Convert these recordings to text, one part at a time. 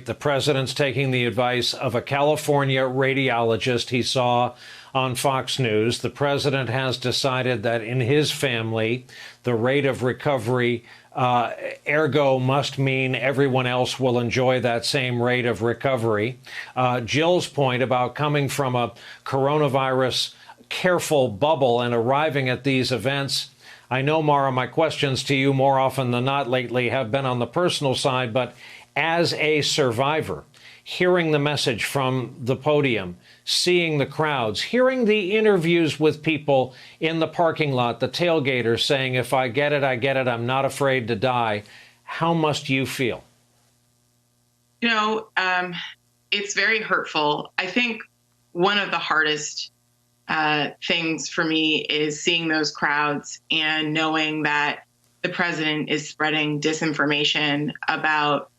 The president's taking the advice of a California radiologist he saw on Fox News. The president has decided that in his family, the rate of recovery ergo must mean everyone else will enjoy that same rate of recovery. Jill's point about coming from a coronavirus careful bubble and arriving at these events. I know, Mara, my questions to you more often than not lately have been on the personal side, but as a survivor, hearing the message from the podium, seeing the crowds, hearing the interviews with people in the parking lot, the tailgaters saying, if I get it, I get it, I'm not afraid to die. How must you feel? You know, it's very hurtful. I think one of the hardest things for me is seeing those crowds and knowing that the president is spreading disinformation about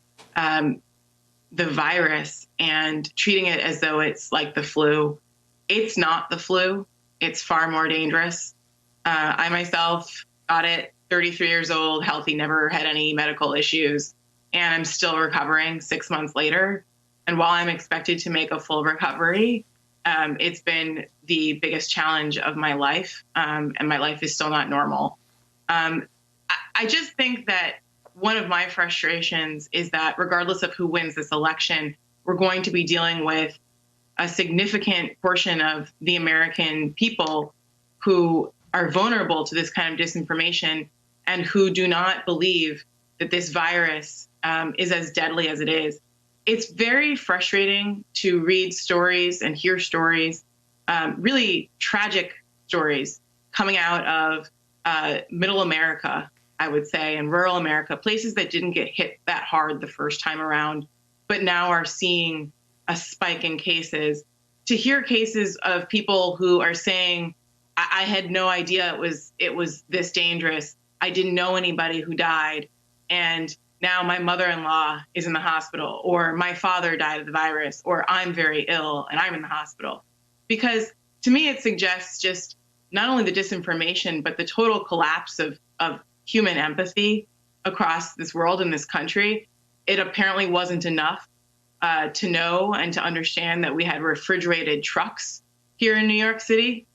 the virus and treating it as though it's like the flu. It's not the flu. It's far more dangerous. I myself got it, 33 years old, healthy, never had any medical issues, and I'm still recovering 6 months later. And while I'm expected to make a full recovery, it's been the biggest challenge of my life, and my life is still not normal. I just think that one of my frustrations is that regardless of who wins this election, we're going to be dealing with a significant portion of the American people who are vulnerable to this kind of disinformation and who do not believe that this virus is as deadly as it is. It's very frustrating to read stories and hear stories, really tragic stories coming out of middle America, I would say, and rural America, places that didn't get hit that hard the first time around, but now are seeing a spike in cases. To hear cases of people who are saying, I had no idea it was this dangerous. I didn't know anybody who died. And now my mother-in-law is in the hospital, or my father died of the virus, or I'm very ill and I'm in the hospital. Because to me, it suggests just not only the disinformation, but the total collapse of human empathy across this world and this country. It apparently wasn't enough to know and to understand that we had refrigerated trucks here in New York City.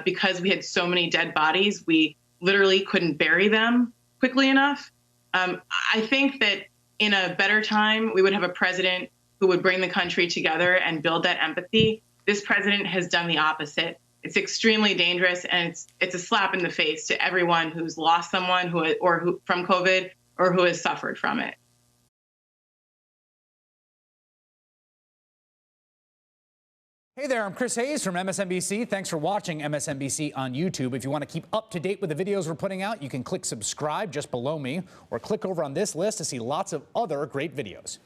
Because we had so many dead bodies, we literally couldn't bury them quickly enough. I think that in a better time, we would have a president who would bring the country together and build that empathy. This president has done the opposite. It's extremely dangerous, and it's a slap in the face to everyone who's lost someone who from COVID or who has suffered from it. Hey there, I'm Chris Hayes from MSNBC. Thanks for watching MSNBC on YouTube. If you want to keep up to date with the videos we're putting out, you can click subscribe just below me or click over on this list to see lots of other great videos.